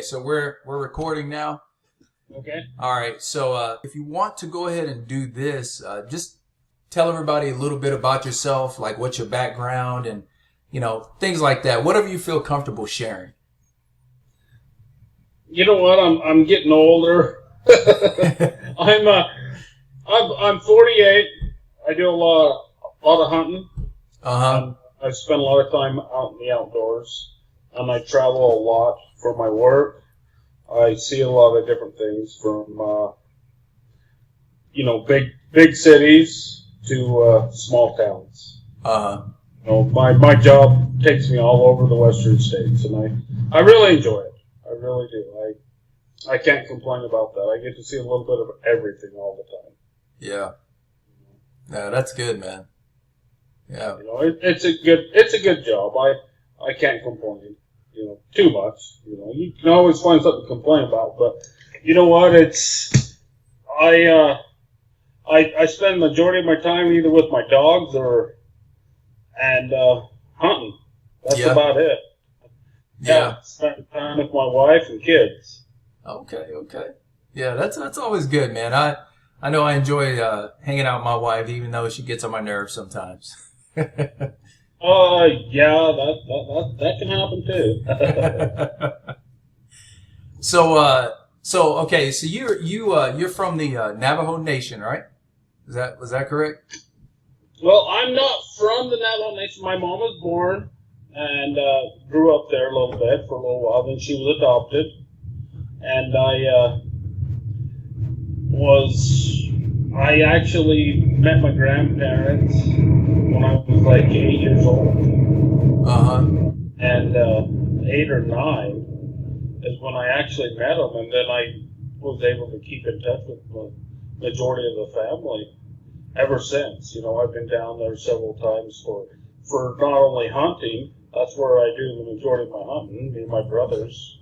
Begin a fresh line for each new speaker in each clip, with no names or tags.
Okay, so we're recording now.
Okay.
All right. So if you want to go ahead and do this, just tell everybody a little bit about yourself, like what's your background and, things like that. Whatever you feel comfortable sharing.
You know what? I'm getting older. I'm 48. I do a lot of hunting. I spend a lot of time out in the outdoors, and I travel a lot for my work. I see a lot of different things from big cities to small towns. My job takes me all over the western states, and I really enjoy it. I really do. I can't complain about that. I get to see a little bit of everything all the time.
Yeah. No, that's good, man. Yeah.
It's a good job. I can't complain. Too much. You can always find something to complain about, but you know what? I spend the majority of my time either with my dogs and hunting. That's about it.
Yeah.
Spend time with my wife and kids.
Okay. Yeah, that's always good, man. I know I enjoy hanging out with my wife, even though she gets on my nerves sometimes.
Yeah, that can happen too.
So you're from the Navajo Nation, right? Was that correct?
Well, I'm not from the Navajo Nation. My mom was born and grew up there a little bit for a little while. Then she was adopted, and I actually met my grandparents when I was like 8 years old. And 8 or 9 is when I actually met them, and then I was able to keep in touch with the majority of the family ever since. I've been down there several times for not only hunting. That's where I do the majority of my hunting. Me and my brothers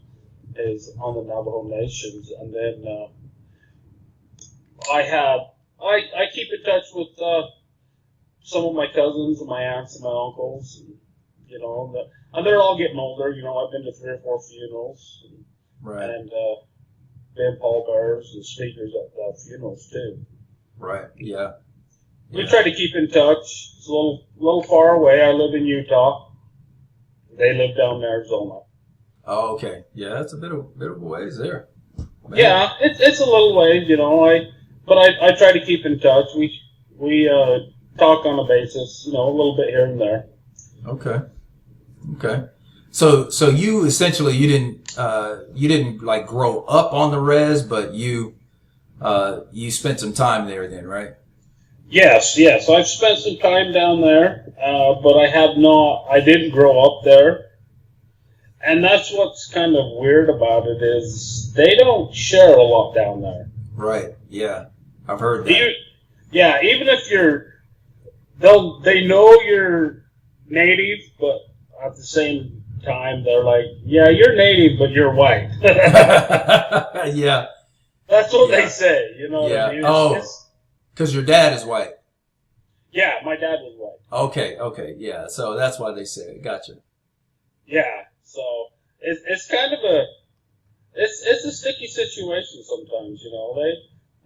is on the Navajo Nations, and then I keep in touch with some of my cousins and my aunts and my uncles, and they're all getting older. I've been to 3 or 4 funerals,
right,
and been pallbearers and speakers at funerals too.
Right. Yeah.
We try to keep in touch. It's a little far away. I live in Utah. They live down in Arizona.
Oh, okay. Yeah, that's a bit of a ways there. Man.
Yeah, it's a little ways, but I try to keep in touch. We talk on a basis, a little bit here and there.
Okay. So you essentially you didn't like grow up on the res, but you spent some time there then, right?
Yes. I've spent some time down there, but I didn't grow up there. And that's what's kind of weird about it is they don't share a lot down there.
Right. Yeah. I've heard that.
Even if they know you're native, but at the same time they're like, yeah, you're native, but you're white.
Yeah.
That's what they say, What I mean?
Because your dad is white.
Yeah, my dad was white.
Okay, yeah. So that's why they say it. Gotcha.
Yeah, so it's kind of it's a sticky situation sometimes.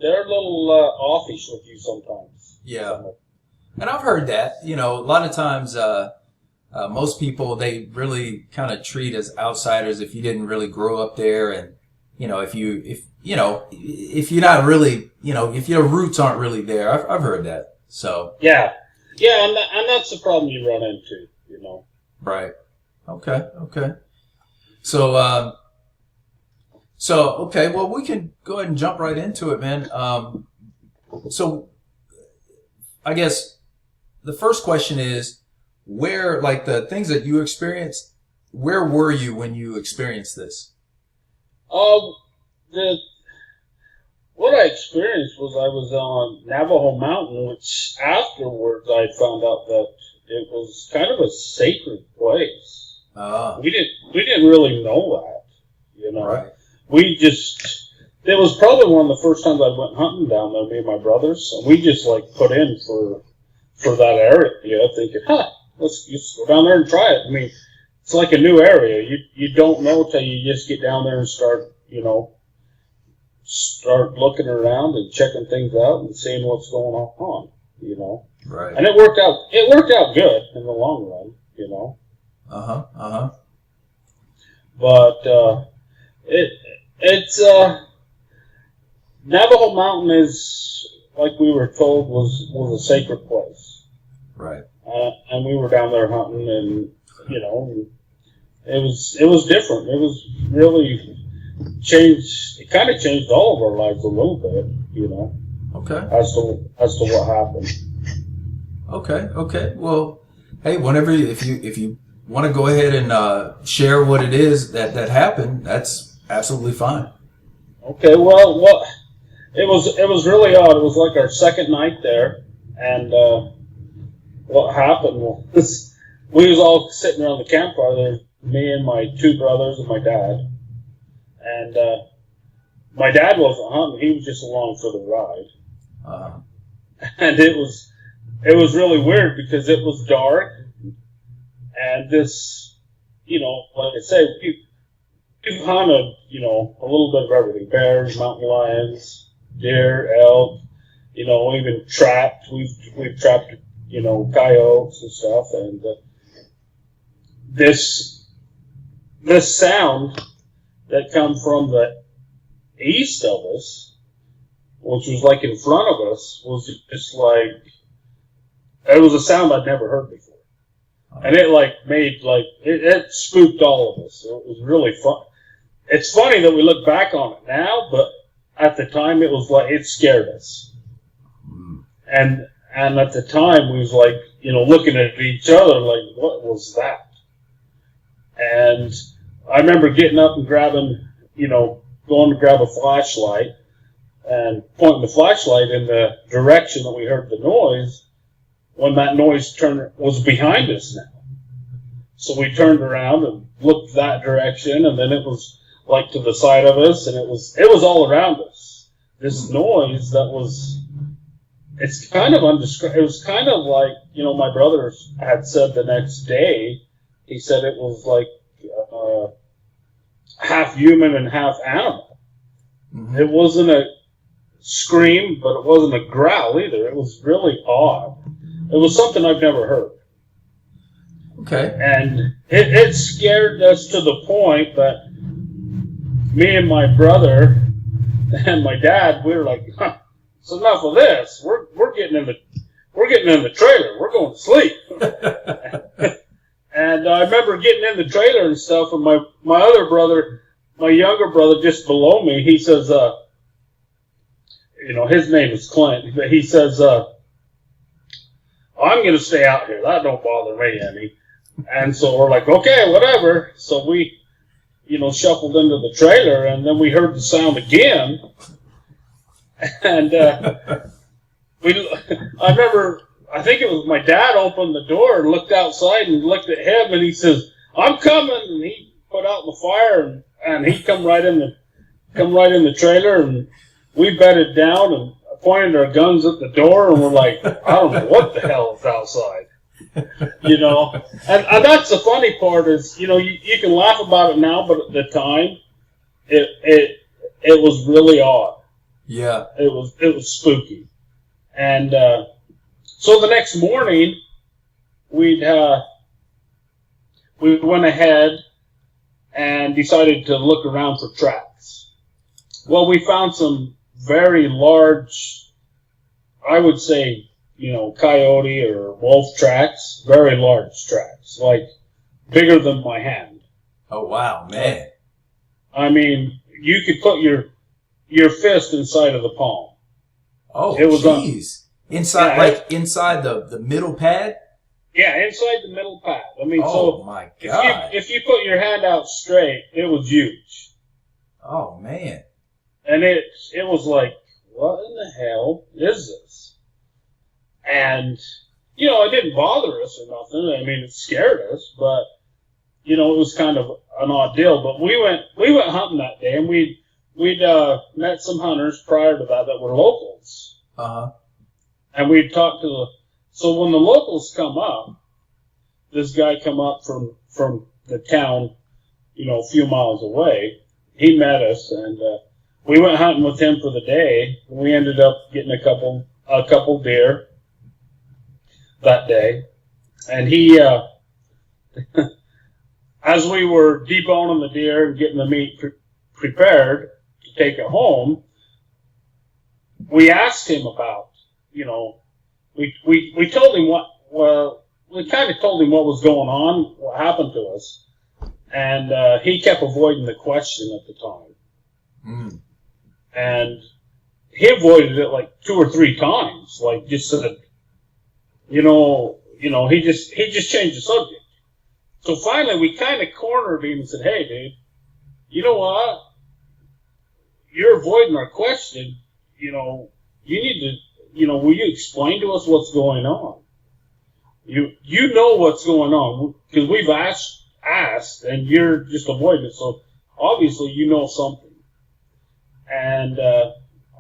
They're a little offish with you sometimes.
Yeah, and I've heard that. A lot of times, most people they really kind of treat as outsiders if you didn't really grow up there, and if you're not really, if your roots aren't really there. I've heard that. So
yeah, and that's the problem you run into,
Right. Okay. So okay. Well, we can go ahead and jump right into it, man. So I guess the first question is, where, like the things that you experienced, where were you when you experienced this?
What I experienced was I was on Navajo Mountain, which afterwards I found out that it was kind of a sacred place. We didn't really know that,
Right.
It was probably one of the first times I went hunting down there, me and my brothers, and we just put in for that area, thinking, let's just go down there and try it. I mean, it's like a new area. You don't know till you just get down there and start looking around and checking things out and seeing what's going on.
Right.
And it worked out. It worked out good in the long run. But it's Navajo Mountain is, like we were told, was a sacred place.
Right.
And we were down there hunting, and it was different. It was really changed. It kind of changed all of our lives a little bit,
Okay.
as to what happened.
Okay. Well, hey, whenever if you want to go ahead and share what it is that happened, that's absolutely fine.
Okay. Well, it was really odd. It was like our second night there, and what happened was we was all sitting around the campfire there, me and my two brothers and my dad. And my dad wasn't hunting; he was just along for the ride. And it was really weird because it was dark, and this, like I say, we've hunted, a little bit of everything: bears, mountain lions, deer, elk. Even trapped. We've trapped, coyotes and stuff, and this sound that come from the east of us, which was like in front of us, was just like, it was a sound I'd never heard before. And it it spooked all of us. It was really fun. It's funny that we look back on it now, but at the time it was like, it scared us. And at the time we was like, looking at each other like, what was that? And I remember getting up and grabbing, going to grab a flashlight and pointing the flashlight in the direction that we heard the noise, when that noise was behind us now. So we turned around and looked that direction, and then it was like to the side of us, and it was all around us. This noise that was, it's kind of undescribable. It was kind of like, my brother had said the next day, he said it was like half human and half animal. Mm-hmm. It wasn't a scream, but it wasn't a growl either. It was really odd. It was something I've never heard.
Okay.
And it scared us to the point that me and my brother and my dad, we were like, it's enough of this. We're getting in the trailer. We're going to sleep. And I remember getting in the trailer and stuff, and my other brother, my younger brother just below me, he says, his name is Clint, but he says, I'm going to stay out here. That don't bother me any. And so we're like, okay, whatever. So we, shuffled into the trailer, and then we heard the sound again. And I remember, I think it was my dad opened the door and looked outside and looked at him, and he says, I'm coming. And he put out the fire, and he come right in the trailer, and we bedded down and pointed our guns at the door, and we're like, I don't know what the hell is outside. And that's the funny part is, you can laugh about it now, but at the time, it was really odd.
Yeah.
It was spooky. And so the next morning, we went ahead and decided to look around for tracks. Well, we found some very large, I would say, coyote or wolf tracks, very large tracks, like bigger than my hand.
Oh, wow, man.
I mean, you could put your fist inside of the palm.
Oh, jeez. Inside the middle pad?
Yeah, inside the middle pad. I mean,
my God.
If you put your hand out straight, it was huge.
Oh, man.
And it was like, what in the hell is this? And, it didn't bother us or nothing. I mean, it scared us, but, it was kind of an odd deal. But we went hunting that day, and we'd met some hunters prior to that were locals.
Uh-huh.
And we'd talked so when the locals come up, this guy come up from the town, a few miles away. He met us, and we went hunting with him for the day. We ended up getting a couple deer that day, and he, as we were deboning the deer and getting the meat prepared to take it home, we asked him about, we told him we kind of told him what was going on, what happened to us, and he kept avoiding the question at the time.
Mm.
And he avoided it like 2 or 3 times, like just said, he just changed the subject. So finally we kind of cornered him and said, hey, dude, you know what? You're avoiding our question. You need to, will you explain to us what's going on? You know what's going on, because we've asked, and you're just avoiding it. So obviously you know something. And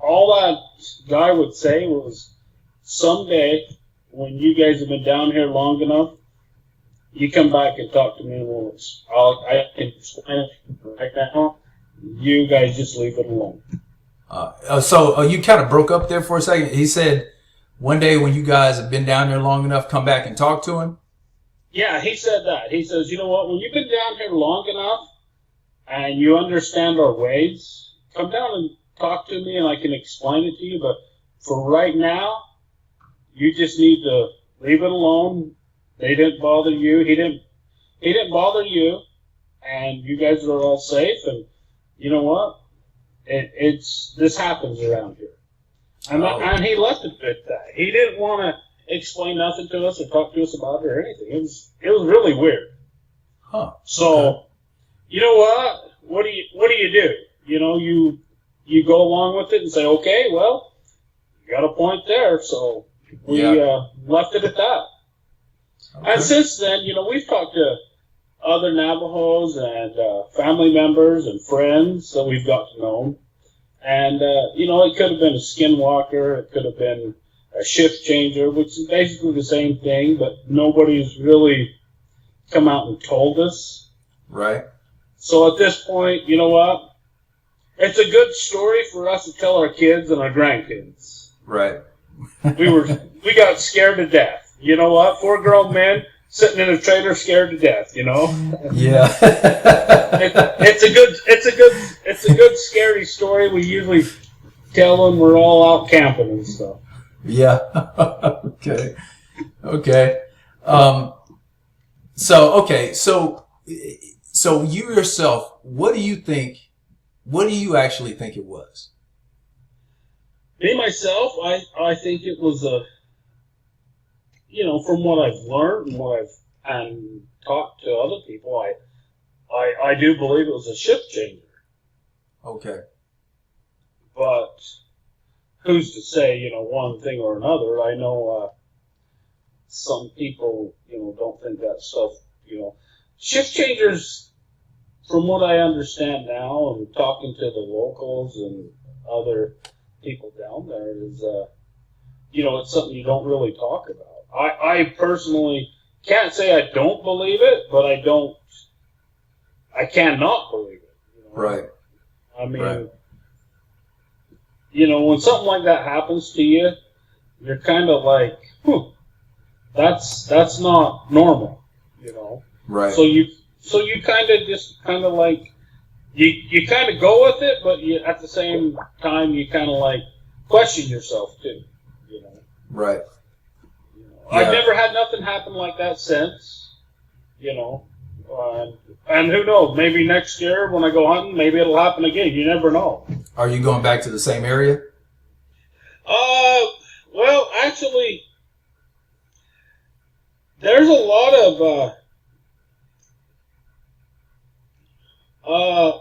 all that guy would say was, someday when you guys have been down here long enough, you come back and talk to me, and I can explain it right now. You guys just leave it alone.
So you kind of broke up there for a second. He said, one day when you guys have been down there long enough, come back and talk to him?
Yeah, he said that. He says, you know what, when you've been down here long enough and you understand our ways, come down and talk to me and I can explain it to you. But for right now, you just need to leave it alone. They didn't bother you. He didn't bother you. And you guys are all safe. And you know what? This happens around here. And he left it at that. He didn't want to explain nothing to us or talk to us about it or anything. It was really weird.
Huh.
So, you know what? What do you do? You go along with it and say, okay, well, you got a point there. So we left it at that. Okay. And since then, we've talked to other Navajos and family members and friends that we've got to know. And, it could have been a Skinwalker, it could have been a shift changer, which is basically the same thing, but nobody's really come out and told us.
Right.
So at this point, you know what? It's a good story for us to tell our kids and our grandkids.
Right.
We got scared to death. You know what? 4 grown men sitting in a trailer scared to death,
Yeah.
It's a good scary story. We usually tell them we're all out camping and stuff.
Yeah. Okay. So you yourself, what do you actually think it was?
Me, myself, I think it was from what I've learned and what I've talked to other people, I do believe it was a shift changer.
Okay.
But who's to say, one thing or another? I know some people, don't think that stuff, Shift changers, from what I understand now and talking to the locals and other people down there, is, it's something you don't really talk about. I personally can't say I don't believe it, but I cannot believe it.
Right.
I mean,
right.
When something like that happens to you, you're kind of like, that's not normal,
Right.
So you kind of just kind of like, you kind of go with it, but at the same time, you kind of like question yourself too,
Right.
Yeah. I've never had nothing happen like that since, and who knows, maybe next year when I go hunting, maybe it'll happen again. You never know.
Are you going back to the same area?
Well, actually, there's a lot of,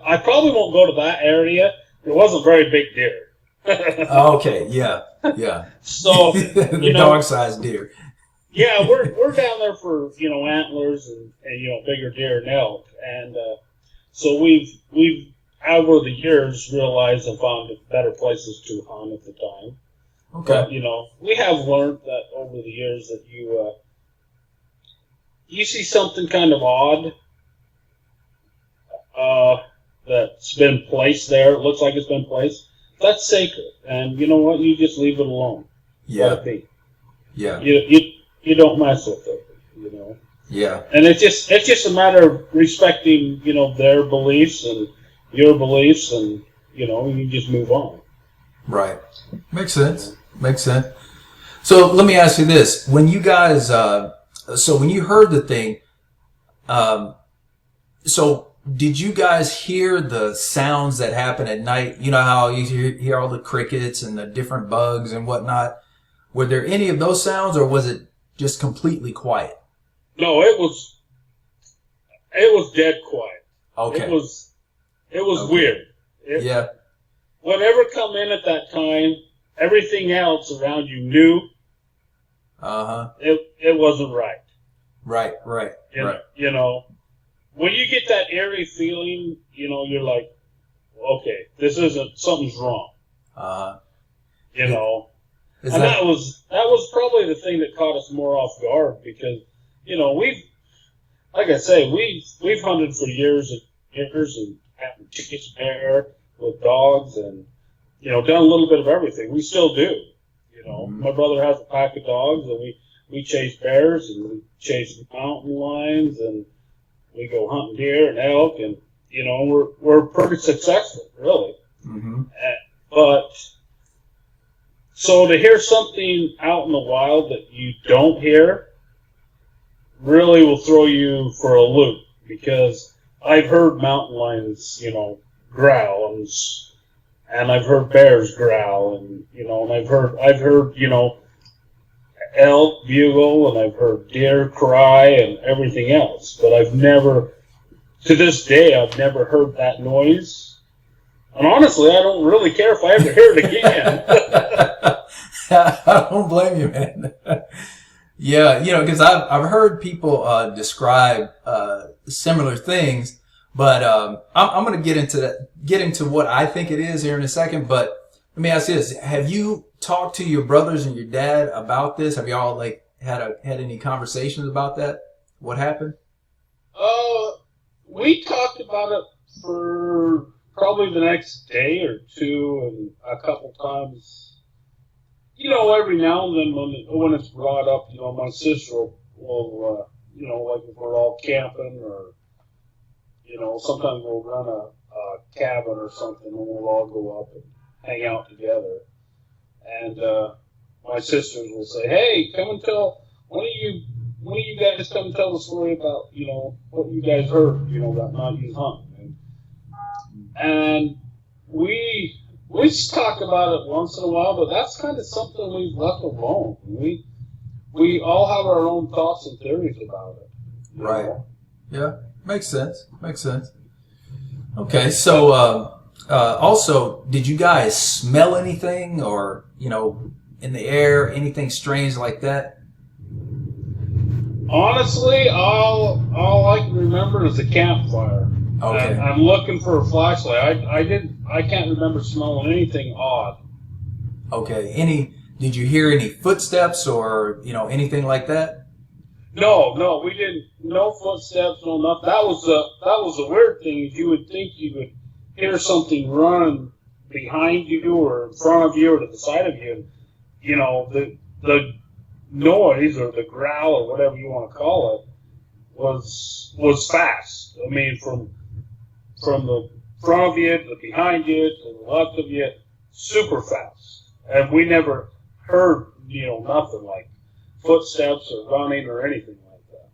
I probably won't go to that area. It was a very big deer.
Okay, yeah.
So,
the dog-sized deer.
Yeah, we're down there for, antlers and bigger deer and elk. And so we've over the years realized and found better places to hunt at the time.
Okay.
But, we have learned that over the years that you see something kind of odd, that's been placed there. It looks like it's been placed. That's sacred, and you know what? You just leave it alone.
Yeah.
Let it be.
Yeah.
You don't mess with it. You know.
Yeah.
And it's just a matter of respecting, you know, their beliefs and your beliefs, and you know, you just move on.
Right. Makes sense. Makes sense. So let me ask you this: when you guys, so when you heard the thing, so did you guys hear the sounds that happen at night? You know how you hear all the crickets and the different bugs and whatnot. Were there any of those sounds, or was it just completely quiet?
No, it was dead quiet.
Okay.
It was
Okay.
weird.
Yeah.
Whatever come in at that time, everything else around you knew. It wasn't right.
Right. Right. Right.
You know, when you get that eerie feeling, you know, you're like, okay, something's wrong. You know, and that was probably the thing that caught us more off guard, because, you know, like I say, we've hunted for years and had chase bear with dogs, and, you know, done a little bit of everything. We still do. You know, my brother has a pack of dogs, and we chase bears, and we chase mountain lions, and we go hunting deer and elk, and, you know, we're pretty successful, really.
Mm-hmm.
But so to hear something out in the wild that you don't hear really will throw you for a loop, because I've heard mountain lions, you know, growl, and I've heard bears growl, and, you know, and I've heard, you know, elk bugle, and I've heard deer cry and everything else, but to this day, I've never heard that noise. And honestly, I don't really care if I ever hear it again.
I don't blame you, man. Yeah, you know, because I've heard people describe similar things, but I'm going to get into what I think it is here in a second. But let me ask you this: have you talked to your brothers and your dad about this? Have y'all had any conversations about that? What happened?
We talked about it for probably the next day or two, and a couple times. You know, every now and then when it's brought up, you know, my sister will you know, like if we're all camping, or, you know, sometimes we'll run a cabin or something, and we'll all go up and hang out together. And my sisters will say, "Hey, come and tell one of you guys come and tell the story about, you know, what you guys heard, you know, that night you hunting." And we talk about it once in a while, but that's kind of something we've left alone. We all have our own thoughts and theories about it.
Right. Know? Yeah. Makes sense. Okay. So, also, did you guys smell anything, or, you know, in the air, anything strange like that?
Honestly, all I can remember is a campfire.
Okay.
I'm looking for a flashlight. I can't remember smelling anything odd.
Okay. Did you hear any footsteps, or, you know, anything like that?
No, we didn't. No footsteps, no nothing. That was the weird thing. Is you would think you would hear something running behind you, or in front of you, or to the side of you. You know, the noise, or the growl, or whatever you want to call it, was fast. I mean, from the front of you to the behind you to the left of you, super fast. And we never heard, you know, nothing like footsteps or running or anything like that.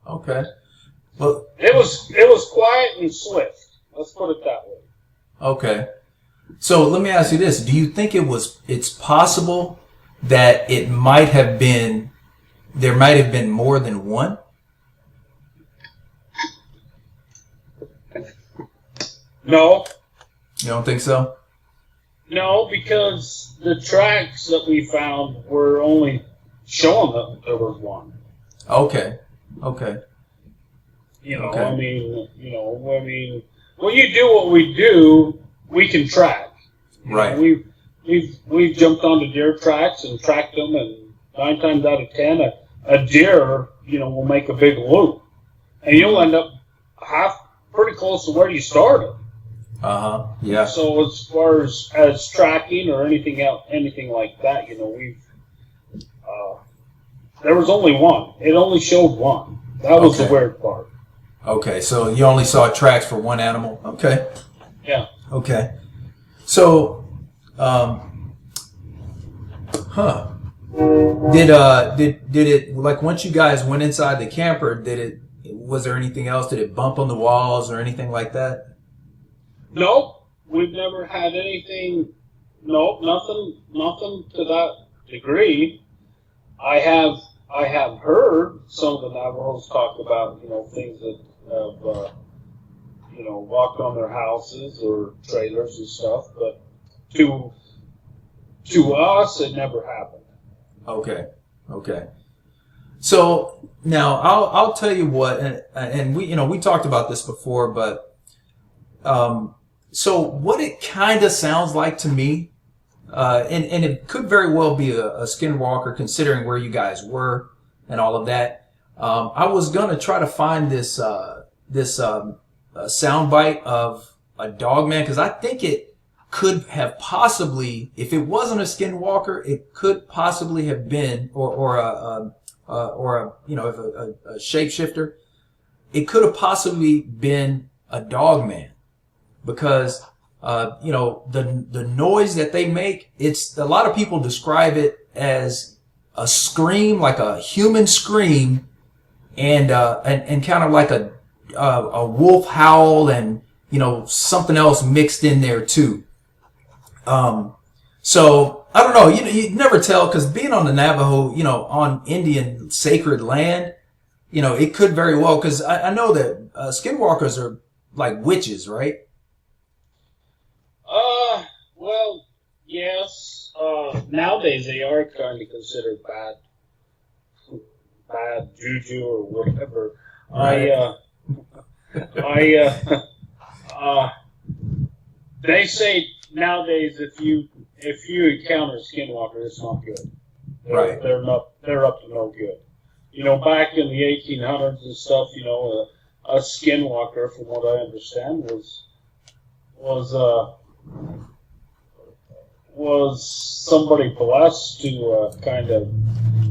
Okay. Well,
it was quiet and swift. Let's put it that way.
Okay. So let me ask you this: do you think it's possible that there might have been more than one?
No.
You don't think so?
No, because the tracks that we found were only showing that there was one.
Okay.
You know, okay. I mean, when you do what we do, we can track.
Right.
You know, we've jumped onto deer tracks and tracked them, and 9 times out of 10, a deer, you know, will make a big loop, and you'll end up pretty close to where you started.
Yeah.
So as far as tracking or anything else, anything like that, we've there was only one. It only showed one. That was the weird part.
Okay, so you only saw tracks for one animal. Okay.
Yeah.
Okay. So, did it, like, once you guys went inside the camper, was there anything else? Did it bump on the walls or anything like that?
Nope. We've never had anything. Nope. Nothing to that degree. I have heard some of the Navajos talk about, things that have, walked on their houses or trailers and stuff, but to us, it never happened.
Okay. So now I'll tell you what, and we talked about this before, but so what it kind of sounds like to me, and it could very well be a Skinwalker, considering where you guys were and all of that. I was gonna try to find this soundbite of a Dogman, because I think it could have possibly, if it wasn't a Skinwalker, it could possibly have been, or a shapeshifter. It could have possibly been a Dogman, because the noise that they make, it's, a lot of people describe it as a scream, like a human scream, and kind of like a wolf howl, and something else mixed in there too. So I don't know. You never tell, because being on the Navajo, on Indian sacred land, it could very well, because I know that Skinwalkers are like witches, right?
Well, yes. Nowadays they are kind of considered bad juju or whatever.
Right.
They say nowadays if you encounter a Skinwalker, it's not good.
Right.
They're up to no good. Back in the 1800s and stuff, a Skinwalker, from what I understand, was somebody blessed to kind of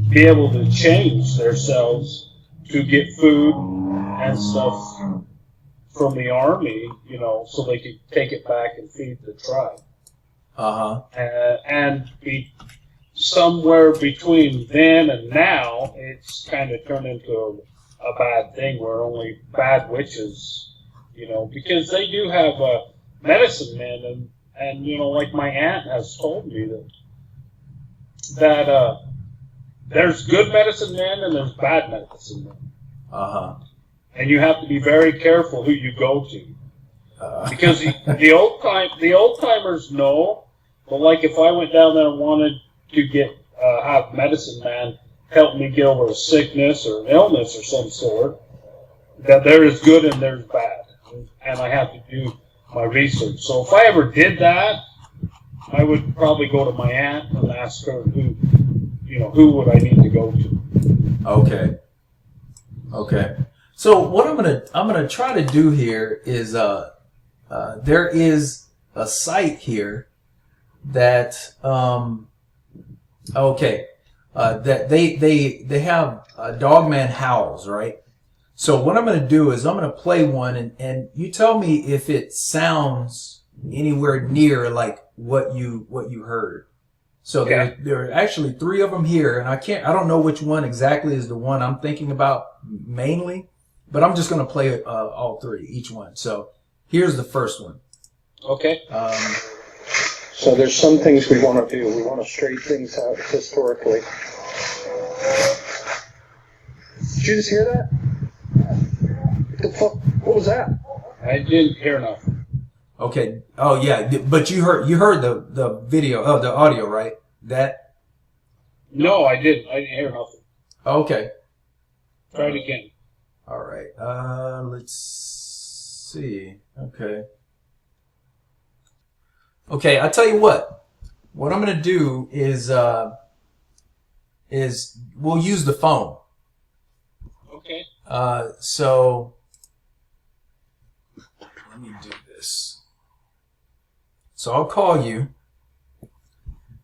be able to change themselves to get food and stuff from the army, so they could take it back and feed the tribe. And be somewhere between then and now, it's kind of turned into a bad thing where only bad witches, because they do have medicine men, and like my aunt has told me that there's good medicine men and there's bad medicine men. And you have to be very careful who you go to, because the old timers know. But like if I went down there and wanted to have medicine man help me get over a sickness or an illness or some sort, that there is good and there's bad, and I have to do my research. So if I ever did that, I would probably go to my aunt and ask her who would I need to go to.
Okay. So what I'm gonna try to do here is there is a site here that that they have Dogman howls, right? So what I'm going to do is I'm going to play one, and you tell me if it sounds anywhere near like what you heard. So there are actually 3 of them here, and I don't know which one exactly is the one I'm thinking about mainly, but I'm just going to play all 3, each one. So here's the first one.
Okay.
So there's some things we want to do. We want to straighten things out historically. Did you just hear that? What the fuck? What was that?
I didn't hear nothing.
Okay. Oh yeah, but you heard the video, the audio, right? That.
No, I didn't. I didn't hear nothing.
Okay.
Try it again.
All right. Let's see. Okay. Okay, I'll tell you what. What I'm going to do is we'll use the phone.
Okay.
So let me do this. So I'll call you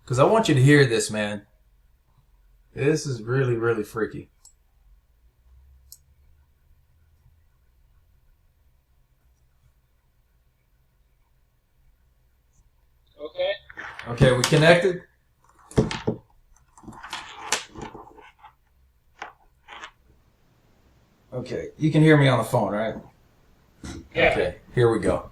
because I want you to hear this, man. This is really, really freaky.
Okay.
Okay, we connected? Okay, you can hear me on the phone, right?
Yeah.
Okay, here we go.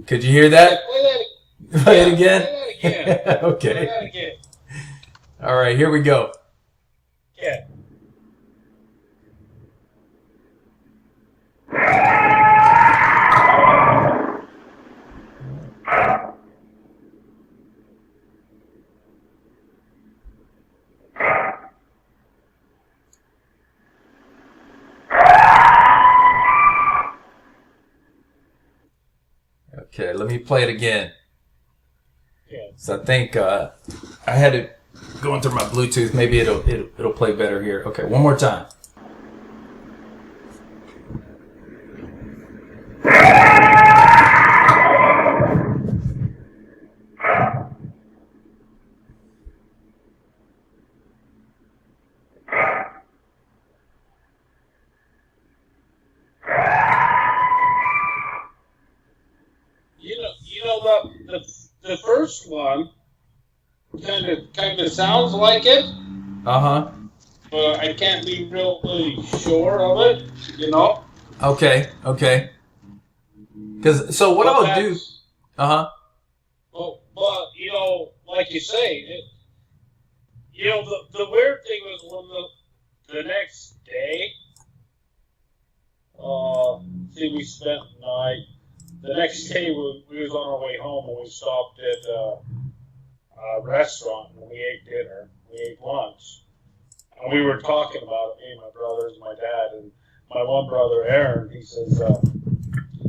Could you hear that? Play it again?
Play that again.
Okay.
Play that again.
All right, here we go.
Yeah.
Okay, let me play it again.
Yeah.
So I think I had it going through my Bluetooth. Maybe it'll play better here. Okay, one more time.
The first one kind of sounds like it,
Uh-huh.
but I can't be really sure of it. You know.
Okay. So what I'll do. Uh-huh.
Well, but you know, like you say, the weird thing was when the next day, we spent the night. The next day we was on our way home and we stopped at a restaurant and we ate dinner. We ate lunch. And we were talking about it, me and my brothers and my dad. And my one brother, Aaron, he says,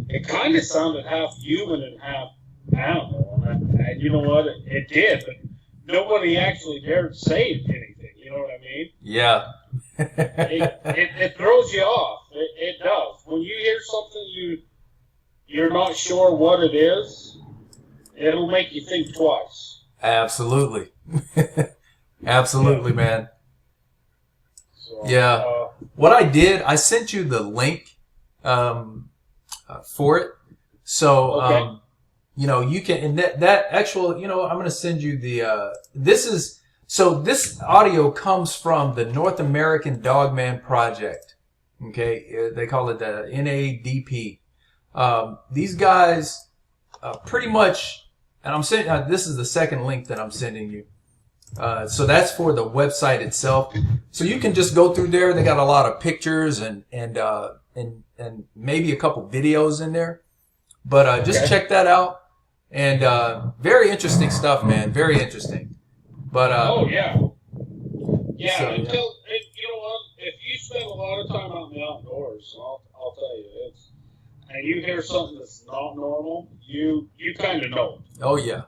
it kind of sounded half human and half animal. And you know what? It did. But nobody actually dared say anything. You know what I mean?
Yeah.
it throws you off. It does. When you hear something you're not sure what it is, it'll make you think twice.
Absolutely. Absolutely, man.
So,
yeah. What I did, I sent you the link for it. So,
okay.
You can, and that actual, I'm going to send you the, this audio comes from the North American Dogman Project. Okay. They call it the NADP. These guys, pretty much, and I'm sending, this is the second link that I'm sending you. So that's for the website itself. So you can just go through there. They got a lot of pictures and maybe a couple videos in there, but, just check that out. And, very interesting stuff, man. Very interesting. But,
oh yeah. Yeah.
So,
you know what? If you spend a lot of time out in the outdoors, I'll tell you, and you hear something that's not normal, you kind of know it.
Oh yeah.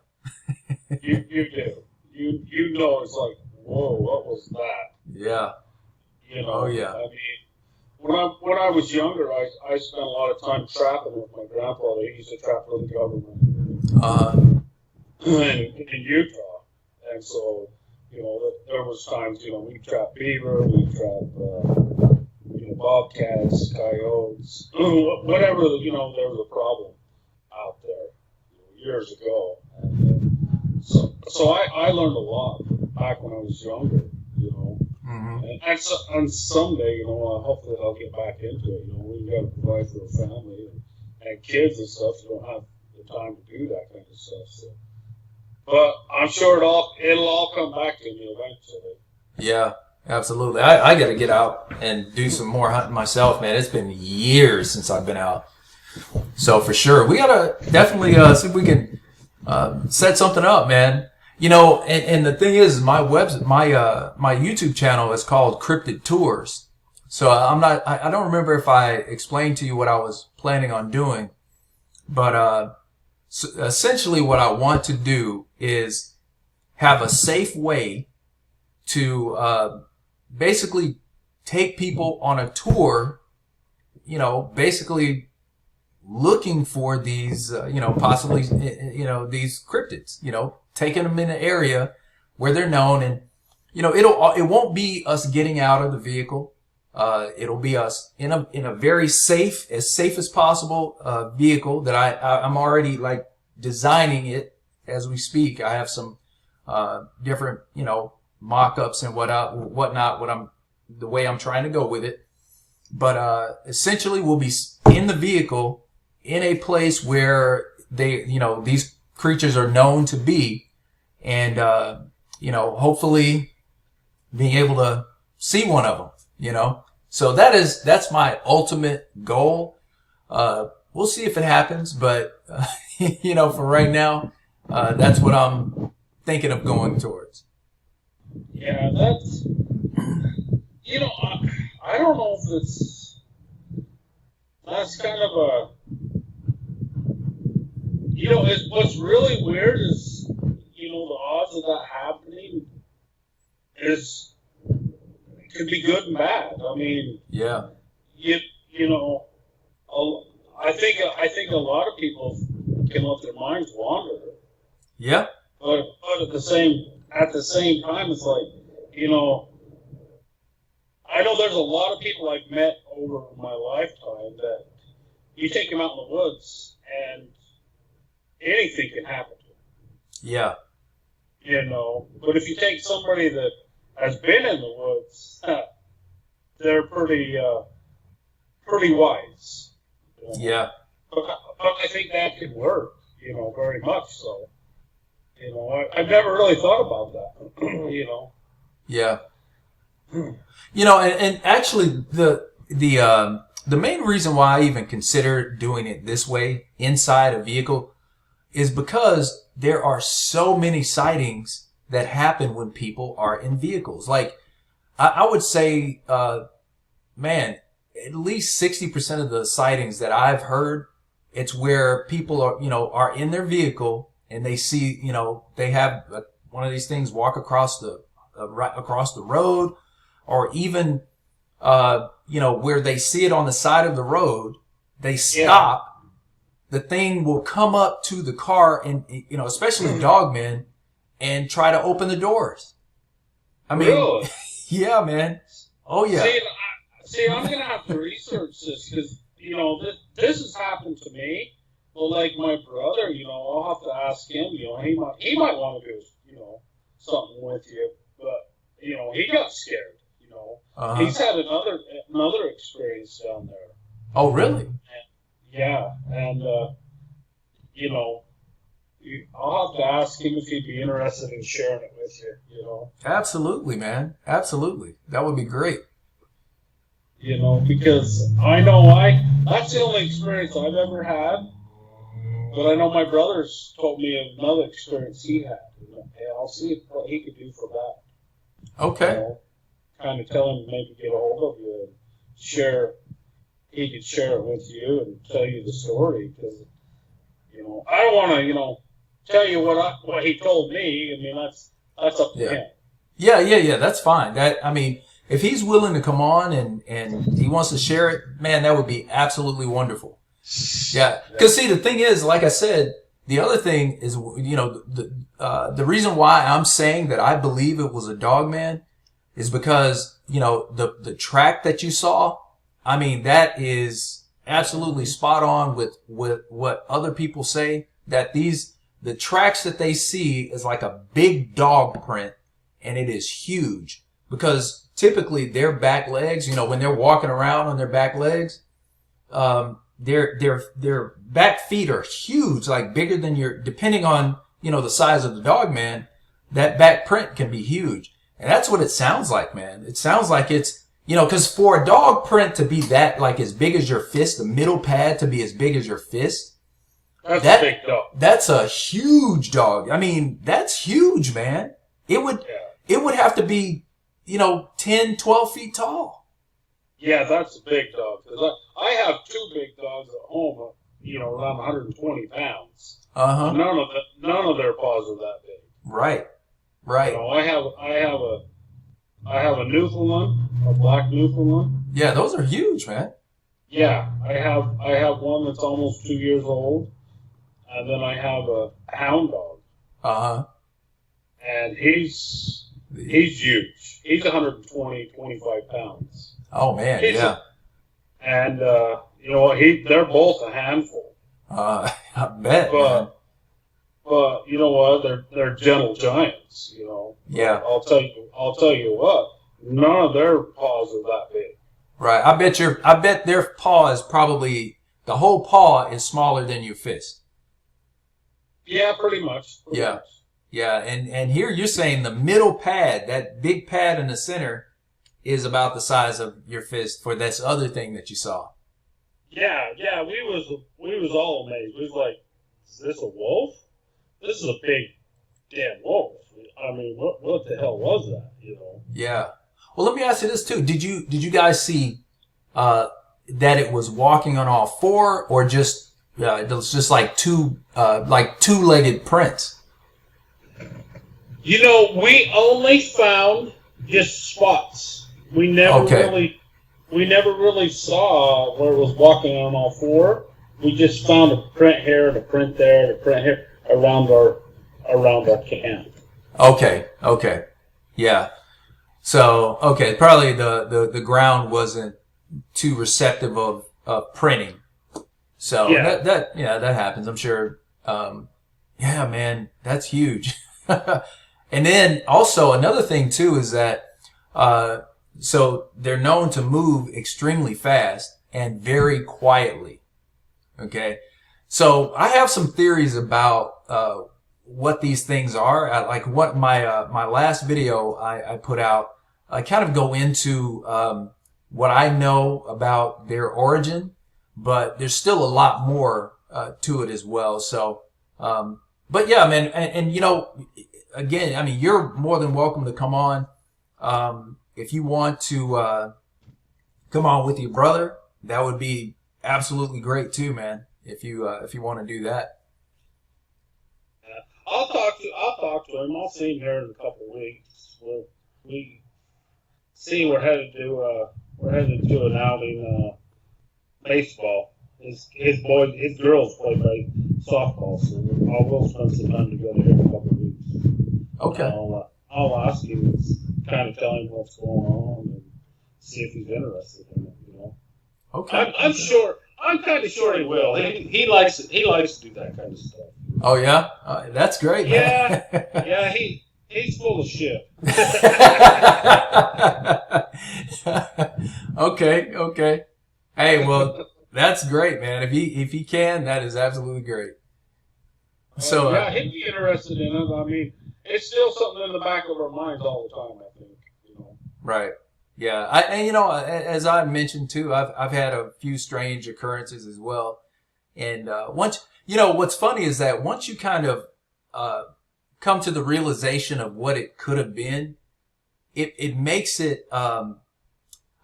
You do. You know it's like, whoa, what was that?
Yeah.
You know.
Oh yeah.
I mean, when I was younger, I spent a lot of time trapping with my grandfather. He used to trap for the government in Utah, and so there was times we trapped beaver, we trapped bobcats, coyotes, whatever, there was a problem out there years ago. And, so I learned a lot back when I was younger,
Mm-hmm.
and someday, hopefully I'll get back into it. We've got to provide for a family and kids and stuff. You don't have the time to do that kind of stuff. So. But I'm sure it'll all come back to me eventually.
Yeah. Absolutely. I got to get out and do some more hunting myself, man. It's been years since I've been out. So for sure, we got to definitely see if we can set something up, man. And the thing is, my my YouTube channel is called Cryptid Tours. So I don't remember if I explained to you what I was planning on doing, but so essentially what I want to do is have a safe way to basically take people on a tour, basically looking for these, possibly, these cryptids, taking them in an area where they're known, and, it won't be us getting out of the vehicle. It'll be us in a very safe as possible, vehicle that I'm already like designing it as we speak. I have some, different, mock-ups and whatnot, the way I'm trying to go with it. But, essentially we'll be in the vehicle in a place where these creatures are known to be, and, hopefully being able to see one of them, So that's my ultimate goal. We'll see if it happens, but, for right now, that's what I'm thinking of going towards.
Yeah, that's, I don't know if that's kind of a, what's really weird is, the odds of that happening could be good and bad. I mean,
yeah,
I think a lot of people can let their minds wander.
Yeah.
But at the same time, it's like, I know there's a lot of people I've met over my lifetime that you take them out in the woods and anything can happen to them.
Yeah.
But if you take somebody that has been in the woods, they're pretty wise.
Yeah.
But I think that could work, very much so. I've never really thought about that,
Yeah. And actually the main reason why I even consider doing it this way inside a vehicle is because there are so many sightings that happen when people are in vehicles. Like, I would say, man, at least 60% of the sightings that I've heard, it's where people are in their vehicle and they see, they have one of these things walk across right across the road, or even, where they see it on the side of the road, they stop. Yeah. The thing will come up to the car and, especially Dogman, and try to open the doors. I mean,
really?
Yeah, man. Oh, yeah.
See, I'm going to have to research this because, this has happened to me. Well, like my brother, I'll have to ask him, he might want to do, something with you. But, he got scared,
Uh-huh.
He's had another experience down there.
Oh, really?
And I'll have to ask him if he'd be interested in sharing it with you,
Absolutely, man. Absolutely. That would be great.
Because I know that's the only experience I've ever had, but I know my brother's told me of another experience he had. I'll see what he could do for that.
Okay.
Kind of tell him to maybe get a hold of you and he could share it with you and tell you the story, because, I don't want to, tell you what he told me. I mean, that's up to him.
Yeah. That's fine. If he's willing to come on and he wants to share it, man, that would be absolutely wonderful. Yeah. Cause see, the thing is, like I said, the other thing is, the reason why I'm saying that I believe it was a Dogman is because, the track that you saw, I mean, that is absolutely spot on with what other people say, that the tracks that they see is like a big dog print, and it is huge, because typically their back legs, when they're walking around on their back legs, their back feet are huge, like bigger than depending on, the size of the Dogman, that back print can be huge. And that's what it sounds like, man. It sounds like it's, cause for a dog print to be that, like as big as your fist, the middle pad to be as big as your fist,
That's a big dog.
That's a huge dog. I mean, that's huge, man. It would have to be, 10, 12 feet tall.
Yeah, that's a big dog. 'Cause I have two big dogs at home, around 120 pounds.
Uh-huh.
None of their paws are that big.
Right.
I have a Newfoundland, a black Newfoundland.
Yeah, those are huge, man.
Yeah, I have one that's almost 2 years old, and then I have a hound dog.
Uh-huh.
And he's huge. He's 120, 25 pounds.
Oh man,
And they're both a handful.
I bet.
But you know what? They're gentle giants.
Yeah.
I'll tell you what. None of their paws are that big.
Right. I bet their paw is probably, the whole paw is smaller than your fist.
Yeah, pretty much.
Yeah. Yeah. And here you're saying the middle pad, that big pad in the center, is about the size of your fist for this other thing that you saw.
Yeah. We was all amazed. We was like, is this a wolf? This is a big damn wolf. I mean, what the hell was that?
Yeah. Well, let me ask you this too. Did you guys see that it was walking on all four, or just it was just like two-legged prints?
We only found just spots. We never really saw where it was walking on all four. We just found a print here, and a print there, and a print here around our camp.
Okay. Yeah. So, probably the ground wasn't too receptive of printing. So that happens, I'm sure. Yeah, man, that's huge. And then also another thing too is that, so they're known to move extremely fast and very quietly. Okay. So I have some theories about, what these things are. Like what my last video I put out, I kind of go into, what I know about their origin, but there's still a lot more, to it as well. So, but yeah, man. And again, I mean, you're more than welcome to come on. If you want to, come on with your brother, that would be absolutely great too, man. If you want to do that.
I'll talk to him. I'll see him here in a couple of weeks. We're headed to an outing, baseball. His girls play softball, so we'll spend some time together here in a couple of weeks.
Okay.
I'll ask him, kind of tell him what's going on, and see if he's interested in it.
Okay.
I'm kind of sure he will. He likes to do that kind of stuff.
Oh yeah, that's great, man.
Yeah, he's full of shit.
Okay. Hey, well, that's great, man. If he can, that is absolutely great. So
yeah, he'd be interested in it. I mean, it's still something in the back of our minds all the time, I think.
Right. Yeah. As I mentioned too, I've had a few strange occurrences as well. And once, what's funny is that once you kind of come to the realization of what it could have been, it makes it, I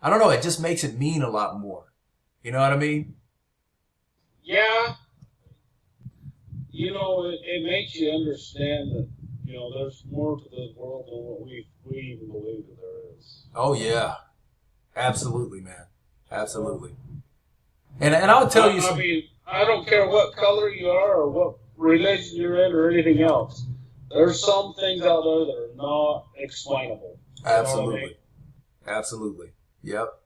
don't know, it just makes it mean a lot more. You know what I mean?
Yeah. It makes you understand that, there's more to this world than what we even believe that there is.
Oh, yeah. Absolutely, man. Absolutely. And I'll tell you something.
I mean, I don't care what color you are or what religion you're in or anything else. There's some things out there that are not explainable.
Absolutely.
I mean?
Absolutely. Yep.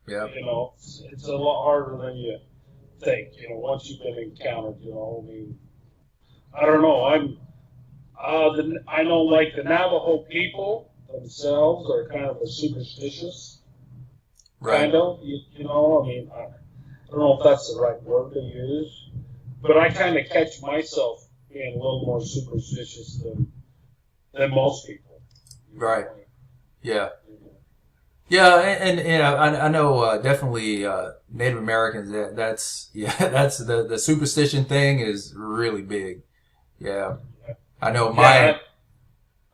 It's a lot harder than you think, once you've been encountered, I mean, I don't know. I know, like, the Navajo people themselves are kind of superstitious.
Right.
Kind of, I mean, I don't know if that's the right word to use, but I kind of catch myself being a little more superstitious than most people.
Right. Yeah. Yeah, and I know definitely Native Americans. That's yeah, that's the superstition thing is really big. Yeah, I know
Yeah,
my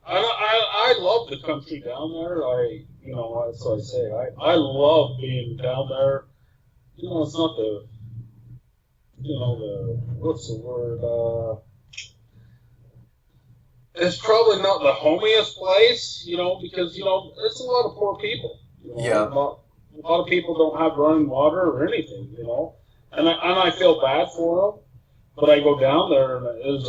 I love the country down there. That's what I say. I love being down there. It's not what's the word? It's probably not the homiest place, because it's a lot of poor people.
yeah
A lot of people don't have running water or anything, and I feel bad for them. But I go down there and it is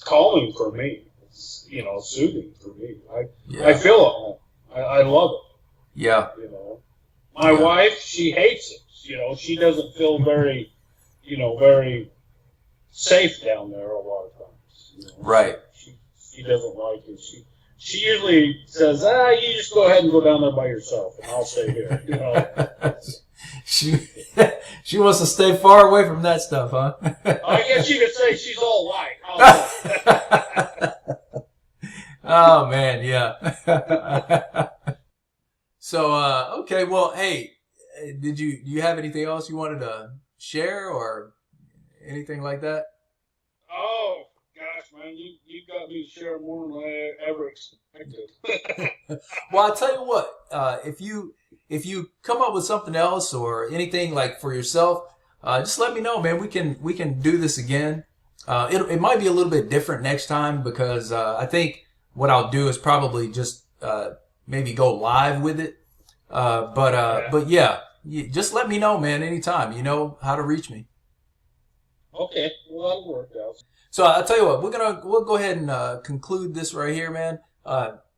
calming for me. It's soothing for me. I
yeah
feel at home. I love
yeah
it. My
yeah
wife, she hates it. She doesn't feel very safe down there a lot of times.
right.
She doesn't like it. She usually says, you just go ahead and go down there by yourself, and I'll stay here.
she she wants to stay far away from that stuff, huh?
I guess you could say she's all white.
Oh man, yeah. So okay, well, hey, do you have anything else you wanted to share or anything like that?
Oh, gosh, man, you got me to share more than I ever expected.
Well, I'll tell you what, if you come up with something else or anything like for yourself, just let me know, man. We can do this again. It might be a little bit different next time because I think what I'll do is probably just maybe go live with it. But yeah, just let me know, man, anytime. You know how to reach me.
Okay, well, that'll work out.
So I'll tell you what, we'll go ahead and conclude this right here, man.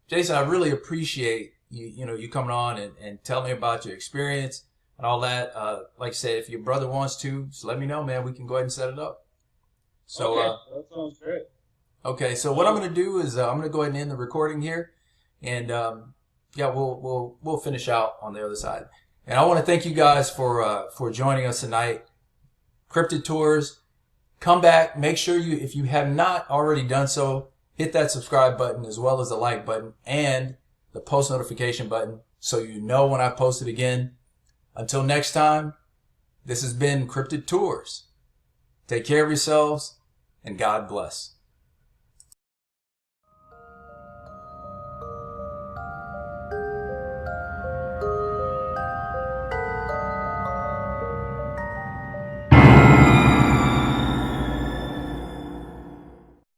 Jason, I really appreciate you coming on and telling me about your experience and all that. Like I said, if your brother wants to, just let me know, man. We can go ahead and set it up. So
Okay, that sounds great.
okay, so what I'm going to do is I'm going to go ahead and end the recording here, and yeah, we'll finish out on the other side. And I want to thank you guys for joining us tonight. Cryptid Tours. Come back. Make sure if you have not already done so, hit that subscribe button as well as the like button and the post notification button so you know when I post it again. Until next time, this has been Cryptid Tours. Take care of yourselves and God bless.